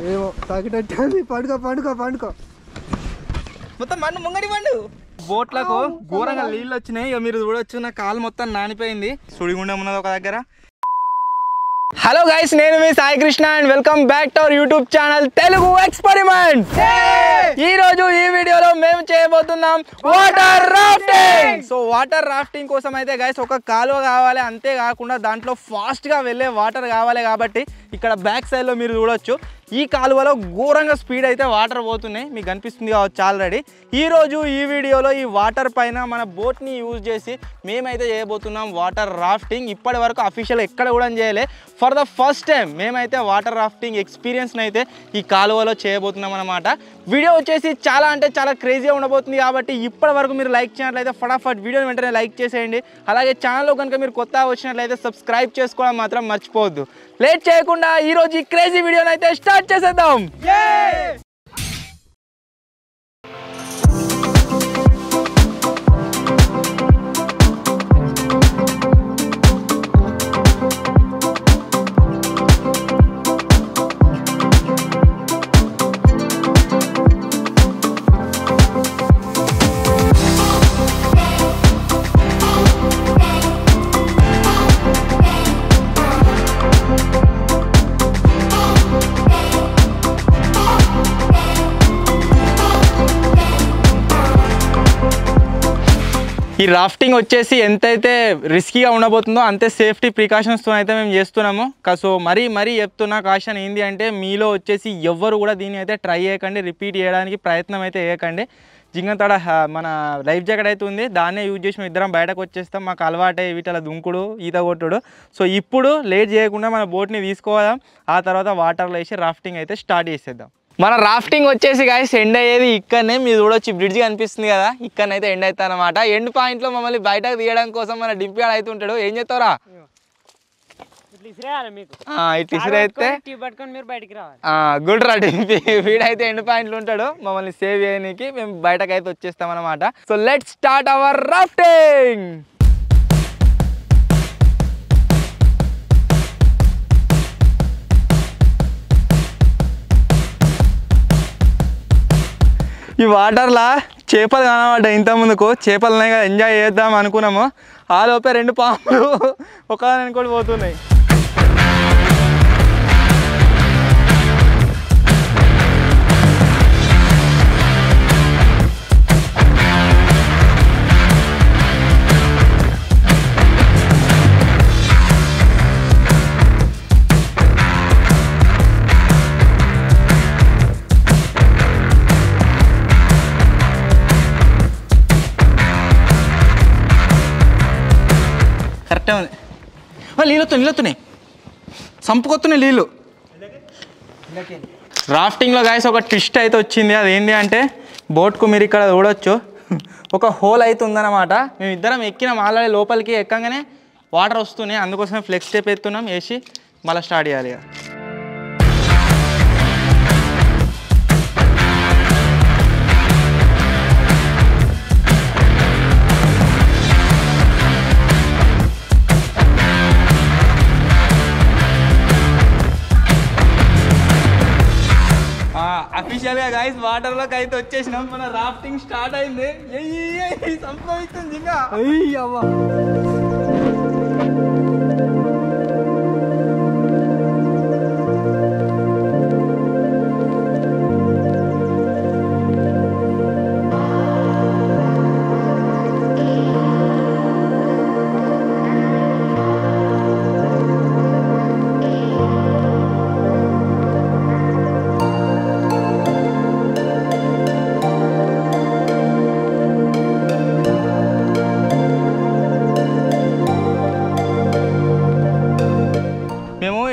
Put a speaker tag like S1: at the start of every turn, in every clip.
S1: ఏమో తాకిటట్టు పండుకో పండుకో పండుకో
S2: మొత్తం మండు ముంగడి పండు బోట్లకు ఘోరంగా నీళ్ళు వచ్చినాయి. ఇక మీరు చూడొచ్చు నా కాలు మొత్తం నానిపోయింది. సుడిగుండం ఉన్నది ఒక దగ్గర. హలో గైస్, నేను మీ Sai Krishna and welcome back to our YouTube channel Telugu experiment. ఈ రోజు ఈ వీడియోలో మేము చేయబోతున్నాం water rafting. So water rafting కోసం అయితే గైస్ ఒక కాలువ కావాలి, అంతేకాకుండా దాంట్లో ఫాస్ట్ గా వెళ్ళే వాటర్ కావాలి. కాబట్టి ఇక్కడ బ్యాక్ సైడ్ లో మీరు చూడొచ్చు ఈ కాలువలో ఘోరంగా స్పీడ్ అయితే వాటర్ పోతున్నాయి, మీకు కనిపిస్తుంది కావచ్చు ఆల్రెడీ. ఈరోజు ఈ వీడియోలో ఈ వాటర్ పైన మన బోట్ని యూజ్ చేసి మేమైతే చేయబోతున్నాం వాటర్ రాఫ్టింగ్. ఇప్పటి వరకు అఫీషియల్ ఎక్కడ కూడా చేయలే, ఫర్ ద ఫస్ట్ టైం మేమైతే వాటర్ రాఫ్టింగ్ ఎక్స్పీరియన్స్ని అయితే ఈ కాలువలో చేయబోతున్నాం అనమాట. వీడియో వచ్చేసి చాలా అంటే చాలా క్రేజీగా ఉండబోతుంది. కాబట్టి ఇప్పటి వరకు మీరు లైక్ చేయనట్లయితే ఫటాఫట్ వీడియోని వెంటనే లైక్ చేసేయండి. అలాగే ఛానల్లో కనుక మీరు కొత్తగా వచ్చినట్లయితే సబ్స్క్రైబ్ చేసుకోవడం మాత్రం మర్చిపోవద్దు. లేట్ చేయకుండా ఈరోజు ఈ క్రేజీ వీడియోని అయితే స్టార్ట్ చేసేద్దాం. ఈ రాఫ్టింగ్ వచ్చేసి ఎంతైతే రిస్కీగా ఉండబోతుందో అంతే సేఫ్టీ ప్రికాషన్స్తో అయితే మేము చేస్తున్నాము. సో మరీ చెప్తున్నా కాషన్ ఏంటి అంటే, మీలో వచ్చేసి ఎవ్వరు కూడా దీన్ని అయితే ట్రై చేయకండి, రిపీట్ చేయడానికి ప్రయత్నం అయితే చేయకండి. జింగతాడ మన లైఫ్ జాకెట్ అయితే ఉంది, దాన్నే యూజ్ చేసి మేము ఇద్దరం బయటకు వచ్చేస్తాం. మాకు అలవాటే వీటిలో దుంకుడు ఈత కొట్టుడు. సో ఇప్పుడు లేట్ చేయకుండా మన బోట్ని తీసుకోదాం, ఆ తర్వాత వాటర్లో వేసి రాఫ్టింగ్ అయితే స్టార్ట్ చేసేద్దాం. మన రాఫ్టింగ్ వచ్చేసి గాయస్ ఎండ్ అయ్యేది ఇక్కడనే, మీరు చూడొచ్చు బ్రిడ్జ్ కనిపిస్తుంది కదా, ఇక్కడనైతే ఎండ్ అవుతా అనమాట. ఎండ్ పాయింట్లో మమ్మల్ని బయటకు తీయడం కోసం మన డింపియాడు అయితే ఉంటాడు. ఏం చేస్తావురా, ఇట్లా ఇసిరైతే గుడ్ రా డింపి, వీడైతే ఎండ్ పాయింట్లు ఉంటాడు మమ్మల్ని సేవ్ చేయడానికి. మేము బయటకు అయితే వచ్చేస్తాం అనమాట. So let's start our rafting. ఈ వాటర్లా చేపలు కనబడ్డాయి ఇంత ముందుకు, చేపలనే కదా ఎంజాయ్ చేద్దాం అనుకున్నాము. ఆ లోపే రెండు పాములు ఒక అనుకోటి పోతున్నాయి. కరెక్టే ఉంది, నీళ్ళొస్తున్నాయి సంపుకొస్తున్నాయి నీళ్ళు. రాఫ్టింగ్లో గాయస్ ఒక ట్విస్ట్ అయితే వచ్చింది. అదేంటి అంటే, బోట్కు మీరు ఇక్కడ చూడొచ్చు ఒక హోల్ అయితే ఉందన్నమాట. మేము ఇద్దరం ఎక్కినాం ఆల్రెడీ, లోపలికి ఎక్కగానే వాటర్ వస్తున్నాయి, అందుకోసమే ఫ్లెక్స్ టేప్ ఎత్తున్నాం, వేసి మళ్ళీ స్టార్ట్ చేయాలి. ఇక అఫీషియల్గా గాయస్ వాటర్లోకి అయితే వచ్చేసినాం, మన రాఫ్టింగ్ స్టార్ట్ అయింది. సంభవిస్తుంది ఇంకా అయ్యవ్వ.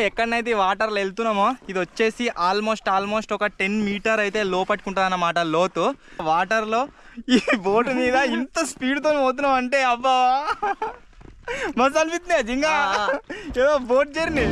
S2: ఎక్కడనైతే వాటర్లో వెళ్తున్నామో ఇది వచ్చేసి ఆల్మోస్ట్ ఒక 10 మీటర్ అయితే లోపట్టుకుంటుంది అన్నమాట లోతు. వాటర్లో ఈ బోటు మీద ఇంత స్పీడ్తో పోతున్నాం అంటే అబ్బా మస్తు అనిపిస్తుంది జింగా, ఏదో బోట్ జర్నీ.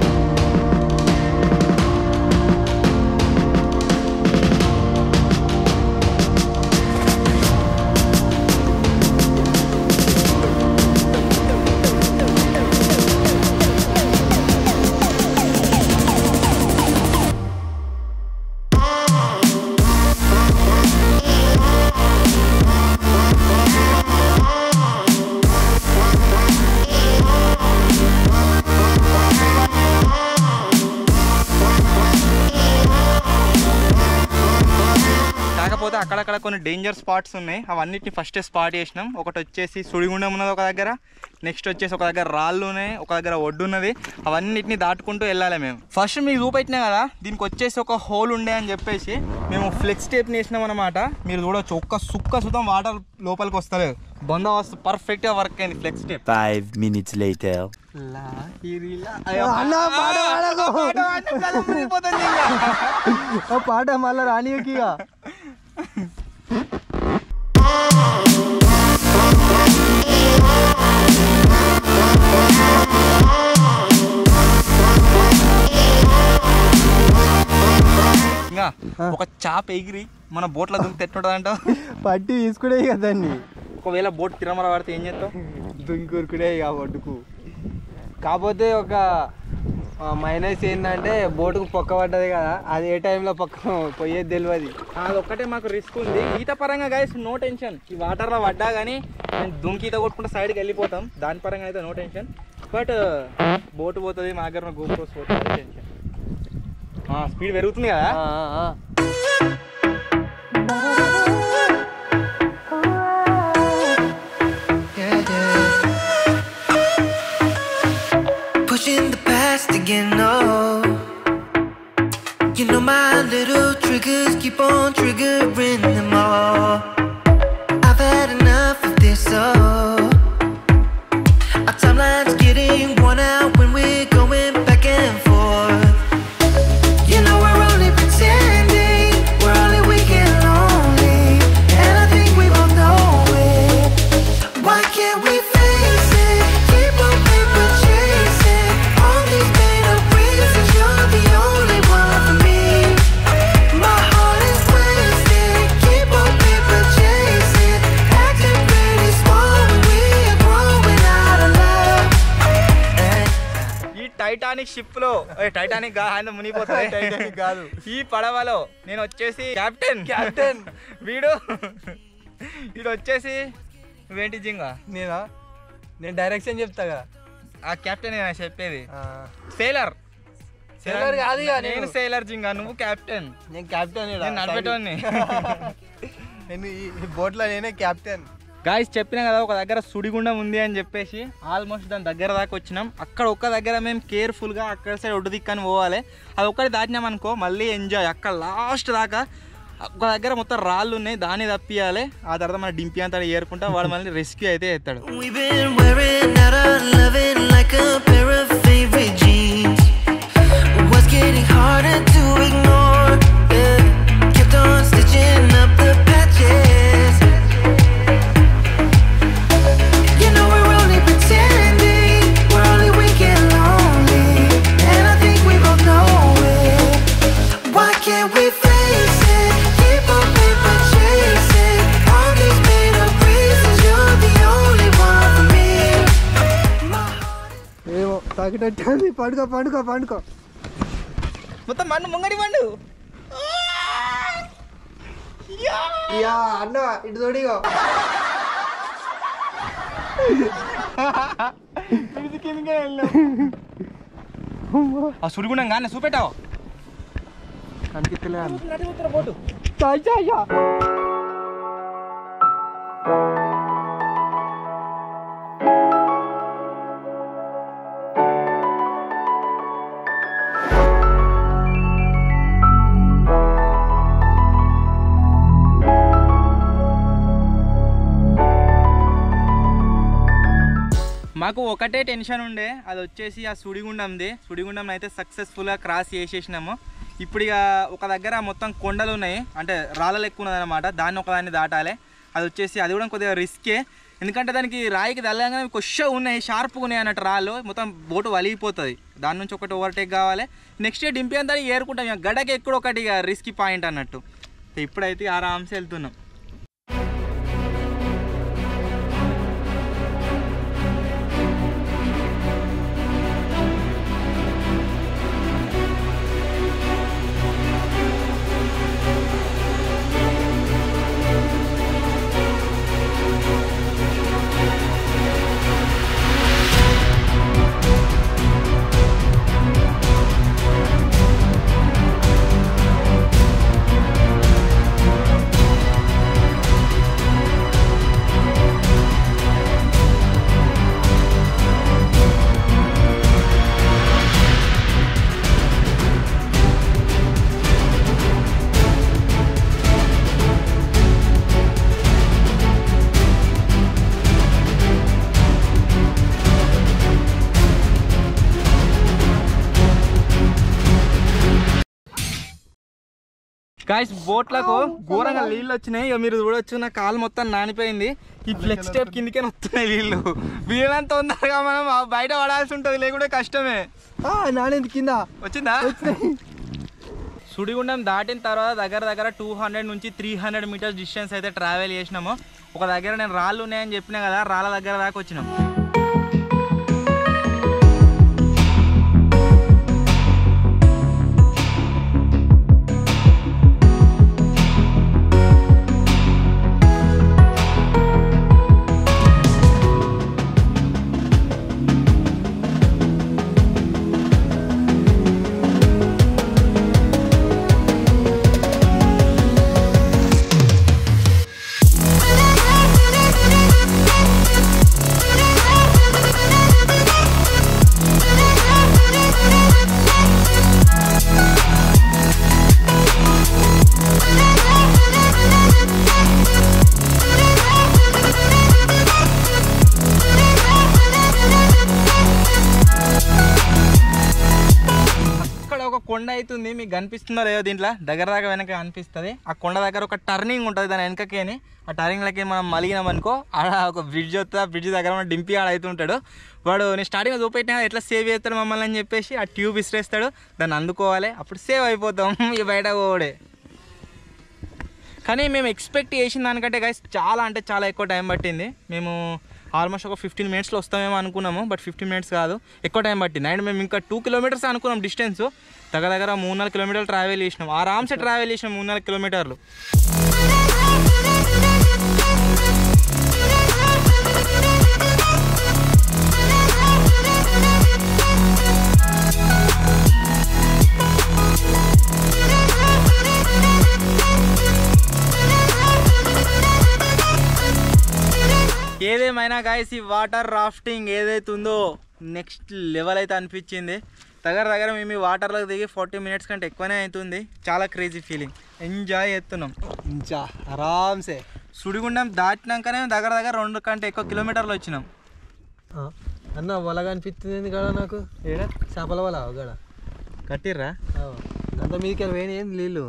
S2: కాకపోతే అక్కడక్కడ కొన్ని డేంజర్ స్పాట్స్ ఉన్నాయి, అవన్నిటిని ఫస్టే స్పాట్ చేసినాం. ఒకటి వచ్చేసి సుడిగుండం ఉన్నది ఒక దగ్గర, నెక్స్ట్ వచ్చేసి ఒక దగ్గర రాళ్ళు ఉన్నాయి, ఒక దగ్గర ఒడ్డు ఉన్నది. అవన్నిటిని దాటుకుంటూ వెళ్ళాలి మేము. ఫస్ట్ మీకు చూపెట్టినా కదా, దీనికి వచ్చేసి ఒక హోల్ ఉండే అని చెప్పేసి మేము ఫ్లెక్స్ టేప్ని వేసినాం అనమాట. మీరు చూడవచ్చు, ఒక్క సుక్క సుతం వాటర్ లోపలికి వస్తలేదు. బందోబస్తు పర్ఫెక్ట్గా వర్క్ అయింది ఫ్లెక్స్ టేప్.
S3: 5 minutes later.
S1: పాట మళ్ళా రానియకి
S2: ఇంకా ఒక చాప ఎగిరి మన బోట్లో దుంకి ఎట్టుంటదంట,
S1: పట్టి తీసుకునే ఇక దాన్ని.
S2: ఒకవేళ బోట్ తిరమర పడితే ఏం చేస్తావు?
S1: దుంకురుకునే ఇక ఒడ్డుకు. కాకపోతే ఒక మైనస్ ఏంటంటే బోటుకు పొక్క పడ్డది కదా, అది ఏ టైంలో పొక్క పోయేది తెలియదు.
S2: అది ఒక్కటే మాకు రిస్క్ ఉంది. ఈత పరంగా గైస్ నో టెన్షన్, ఈ వాటర్లో పడ్డా కానీ నేను దుంకి ఈత కొట్టుకుంటే సైడ్కి వెళ్ళిపోతాం, దాని పరంగా అయితే నో టెన్షన్. బట్ బోటు పోతుంది, మా దగ్గర గోప్రోస్ పోతుంది, టెన్షన్. స్పీడ్ పెరుగుతుంది కదా.
S4: Pushing the past again, no. You know my little triggers keep on triggering them all. I've had enough of this, oh. Our timeline's getting worn out when we're going back and forth. You know we're only pretending, we're only weak and lonely, and I think we both know it. Why can't we face it? Keep on paper chasing all these made up reasons. You're the only one for me. My heart is wasted. Keep on paper chasing, acting pretty small when we are growing out of love.
S2: ఈ Titanic ship లో, Titanic ఆయన మునిగిపోతుంది, Titanic కాదు, ఈ పడవలో నేను వచ్చేసి captain వీడు వచ్చేసి నువ్వేంటి జింగా?
S1: నేను డైరెక్షన్ చెప్తా కదా.
S2: ఆ క్యాప్టెన్ నేను చెప్పేది సేలర్
S1: కాదు ఇక
S2: నేను సేలర్ జింగా, నువ్వు క్యాప్టెన్.
S1: నేను క్యాప్టెన్,
S2: నేను నడిపేటోని.
S1: నేను ఈ బోట్లో నేనే క్యాప్టెన్.
S2: గాయస్ చెప్పినా కదా, ఒక దగ్గర సుడిగుండం ఉంది అని చెప్పేసి ఆల్మోస్ట్ దాని దగ్గర దాకా వచ్చినాం. అక్కడ ఒక్క దగ్గర మేము కేర్ఫుల్గా అక్కడ సైడ్ ఒడ్డు దిక్కని పోవాలి. అది ఒక్కటి దాటినాం అనుకో మళ్ళీ ఎంజాయ్. అక్కడ లాస్ట్ దాకా ఒక దగ్గర మొత్తం రాళ్ళు ఉన్నాయి, దాన్ని తప్పియాలి. ఆ తర్వాత మన డింపి అంతా ఏరుకుంటా వాడు మళ్ళీ రెస్క్యూ అయితే ఎత్తాడు.
S4: We've been wearing out our loving like a pair of favorite jeans. What's getting harder to ignore? Yeah. Kept on stitching up the patches. You know we're only pretending, we're only weak and lonely, and I think we both know it. Why can't we face it? Keep on paper chasing all these made up reasons. You're the only one for me. My heart is
S1: ఏమో తాకిటట్టు. పండుకో
S2: మొత్తం మన్ను ముంగడి పండు.
S1: Yeah అన్న ఇటు తోడిగో.
S2: ఆ సుడిగుండం కానీ చూపెట్టావు
S1: కనిపించలే
S2: boat. మాకు ఒకటే టెన్షన్ ఉండే, అది వచ్చేసి ఆ సుడిగుండం అయితే సక్సెస్ఫుల్గా క్రాస్ చేసేసినాము. ఇప్పుడు ఇక ఒక దగ్గర మొత్తం కొండలు ఉన్నాయి, అంటే రాళ్ళలు ఎక్కువ ఉన్నది అనమాట, దాన్ని ఒకదాన్ని దాటాలి. అది వచ్చేసి అది కూడా కొద్దిగా రిస్కే, ఎందుకంటే దానికి రాయికి తల్లగానే కొద్దిగా ఉన్నాయి, షార్ప్గా ఉన్నాయి అన్నట్టు రాళ్ళు, మొత్తం బోటు వలిగిపోతుంది. దాని నుంచి ఒకటి ఓవర్టేక్ కావాలి. నెక్స్ట్ డే డింపి అంతా ఏరుకుంటాం, ఇక గడకి ఎక్కడ ఒకటి ఇక రిస్కీ పాయింట్ అన్నట్టు. ఇప్పుడైతే ఆరామ్సే వెళ్తున్నాం. గాయ్స్ బోట్లకు ఘోరంగా నీళ్ళు వచ్చినాయి. ఇక మీరు చూడొచ్చు నా కాలు మొత్తం నానిపోయింది. ఈ ఫ్లెక్స్ స్టెప్ కిందకే వస్తున్నాయి నీళ్ళు. వీళ్ళంత తొందరగా మనం బయట పడాల్సి ఉంటుంది, లేకుంటే కష్టమే.
S1: నానేది కింద
S2: వచ్చిందా? సుడిగుండం దాటిన తర్వాత దగ్గర 200 నుంచి 300 మీటర్స్ డిస్టెన్స్ అయితే ట్రావెల్ చేసినాము. ఒక దగ్గర నేను రాళ్ళు ఉన్నాయని చెప్పినా కదా, రాళ్ళ దగ్గర దాకా వచ్చినాం. కొండ అవుతుంది, మీకు కనిపిస్తుందో లేదో దీంట్లో దగ్గర దాకా వెనక కనిపిస్తుంది. ఆ కొండ దగ్గర ఒక టర్నింగ్ ఉంటుంది దాని వెనకకేని. ఆ టర్నింగ్లకి మనం మలిగినాం అనుకో, ఆడ ఒక బ్రిడ్జ్ వస్తుంది. ఆ బ్రిడ్జ్ దగ్గర మన డింపి ఆడ అవుతుంటాడు. వాడు నేను స్టార్టింగ్లో చూపెట్టినా ఎట్లా సేవ్ చేస్తాడు మమ్మల్ని అని చెప్పేసి ఆ ట్యూబ్ ఇసిరేస్తాడు, దాన్ని అందుకోవాలి, అప్పుడు సేవ్ అయిపోతాం. ఇక బయట పోవడే. కానీ మేము ఎక్స్పెక్ట్ చేసిన దానికంటే గైస్ చాలా అంటే చాలా ఎక్కువ టైం పట్టింది. మేము ఆల్మోస్ట్ ఒక 15 మినిట్స్లో వస్తామేమో అనుకున్నాము, బట్ 15 మినిట్స్ కాదు, ఎక్కువ టైం పట్టింది. అండ్ మేము ఇంకా 2 కిలోమీటర్స్ అనుకున్నాం డిస్టెన్స్. దగ్గర 3-4 కిలోమీటర్లు ట్రావెల్ చేసినాం. ఆరామ్సే ట్రావెల్ చేసినాం 3-4 కిలోమీటర్లు. ఏదేమైనా గాయస్ ఈ వాటర్ రాఫ్టింగ్ ఏదైతే ఉందో నెక్స్ట్ లెవెల్ అయితే అనిపించింది. దగ్గర మేము ఈ వాటర్లోకి దిగి 40 మినిట్స్ కంటే ఎక్కువనే అవుతుంది. చాలా క్రేజీ ఫీలింగ్, ఎంజాయ్ చేస్తున్నాం
S1: ఆరామ్సే.
S2: సుడిగుండం దాటినాకనే దగ్గర 2 కంటే ఎక్కువ కిలోమీటర్లు వచ్చినాం.
S1: అన్న వల కనిపిస్తుంది కదా నాకు, ఏడా చేపల వల గడ
S2: కట్టిర్రా
S1: అంత మీదకి వెళ్ళి ఏంది నీళ్ళు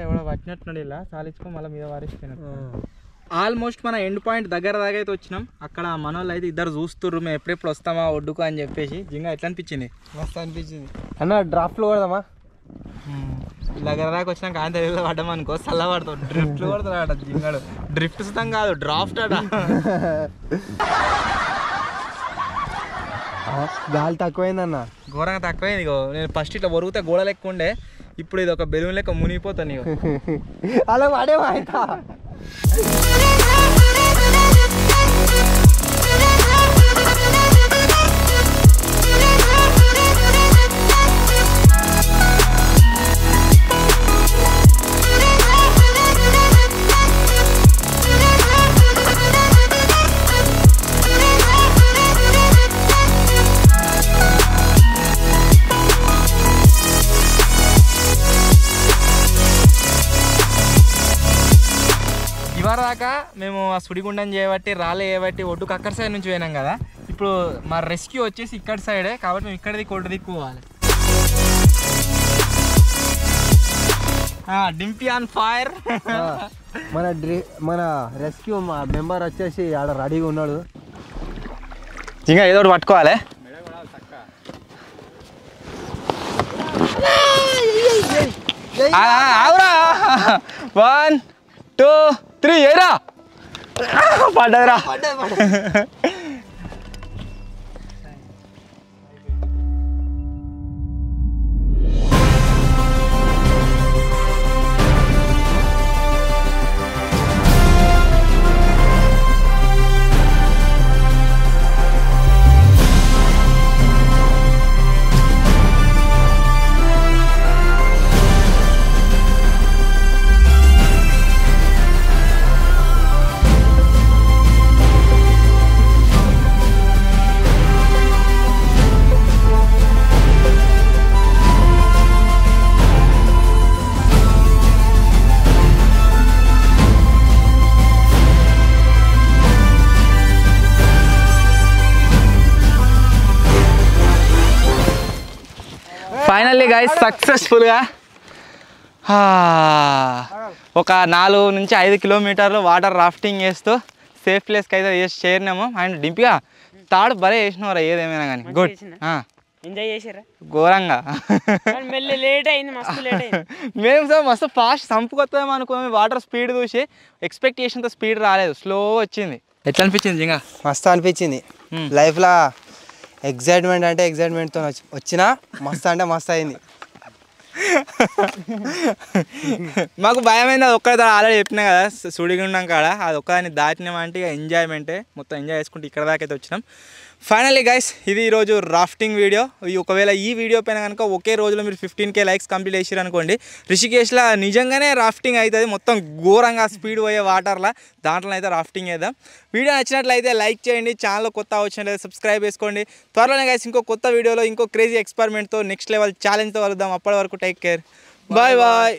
S2: ఎవడో పట్టినట్టున్నాడు, ఇలా సాలించుకో మళ్ళీ మీద వారిస్తున్నాం. ఆల్మోస్ట్ మన ఎండ్ పాయింట్ దగ్గర దాకా అయితే వచ్చినాం. అక్కడ మన వాళ్ళు అయితే ఇద్దరు చూస్తుర్రు మేము ఎప్పుడెప్పుడు వస్తామా ఒడ్డుకు అని చెప్పేసి. జింగా ఎట్లా అనిపించింది?
S1: మస్తు అనిపించింది అన్న. డ్రాఫ్ట్లో కొడదామా?
S2: దగ్గర దాకా వచ్చినాక ఆయన తెలియదు పడ్డాం అనుకో, చల్ల పడతావు. డ్రిఫ్ట్లు కొడతాడు జింగాడు. డ్రిఫ్ట్ సుతం కాదు, డ్రాఫ్ట్ అట.
S1: గాలి తక్కువైందన్న,
S2: ఘోరంగా తక్కువైంది. ఇగో నేను ఫస్ట్ ఇట్లా ఒరిగితే గోడలు ఎక్కువ ఉండే, ఇప్పుడు ఇది ఒక బెలూన్ లెక్క మునిగిపోతాను. ఇక
S1: అలా వాడేవా అయితే.
S2: దాకా మేము ఆ సుడిగుండం చేయబట్టి రాళ్ళు చేయబట్టి ఒడ్డుకు అక్కడ సైడ్ నుంచి పోయినాం కదా. ఇప్పుడు మా రెస్క్యూ వచ్చేసి ఇక్కడ సైడే, కాబట్టి మేము ఇక్కడ ఒడ్డు దిక్కు పోవాలి. డింపి ఆన్ ఫైర్.
S1: మన రెస్క్యూ మా మెంబర్ వచ్చేసి ఆడ రెడీగా ఉన్నాడు.
S2: ఇంకా ఏదో ఒకటి పట్టుకోవాలి. ఆవురా 1 2 3 ఏరా పడ్డదిరా. ఫైనల్లీ గైస్ సక్సెస్ఫుల్గా ఒక 4 నుంచి 5 కిలోమీటర్లు వాటర్ రాఫ్టింగ్ చేస్తూ సేఫ్ ప్లేస్కి అయితే చేరినాము. అండ్ డింపిగా తాడు భలే చేసినవరా ఏదేమైనా కానీ గుడ్
S3: ఎంజాయ్ చేసారా
S2: ఘోరంగా.
S3: లేట్ అయింది మస్తు లేట్ అయింది.
S2: మేము సార్ మస్తు ఫాస్ట్ సంపుకొస్తాం అనుకోని వాటర్ స్పీడ్ చూసి ఎక్స్పెక్టేషన్తో స్పీడ్ రాలేదు, స్లో వచ్చింది. ఎట్లా అనిపించింది ఇంకా?
S1: మస్తు అనిపించింది. లైఫ్లో ఎగ్జైట్మెంట్ అంటే ఎగ్జైట్మెంట్తో వచ్చినా మస్తు అంటే మస్తు అయింది.
S2: మాకు భయమైంది, అది ఒక్కడే ఆల్రెడీ చెప్పినా కదా సుడిగుండం కాడ, అది ఒక్కదాన్ని దాటినామంటే ఇక ఎంజాయ్మెంటే, మొత్తం ఎంజాయ్ చేసుకుంటూ ఇక్కడ దాకా అయితే వచ్చినాం. ఫైనల్లీ గైస్ ఇది ఈరోజు రాఫ్టింగ్ వీడియో. ఒకవేళ ఈ వీడియో పైన కనుక ఒకే రోజులో మీరు 15K లైక్స్ కంప్లీట్ చేసారు అనుకోండి, రిషికేష్లో నిజంగానే రాఫ్టింగ్ అవుతుంది, మొత్తం ఘోరంగా స్పీడ్ పోయే వాటర్లో, దాంట్లో అయితే రాఫ్టింగ్ చేద్దాం. వీడియో నచ్చినట్లయితే లైక్ చేయండి, ఛానల్ కొత్త వచ్చినట్లయితే సబ్స్క్రైబ్ చేసుకోండి. త్వరలోనే గైస్ ఇంకో కొత్త వీడియోలో ఇంకో క్రేజీ ఎక్స్పెరిమెంట్తో నెక్స్ట్ లెవెల్ ఛాలెంజ్తో కలుద్దాం. అప్పటి వరకు టేక్ కేర్, బాయ్ బాయ్.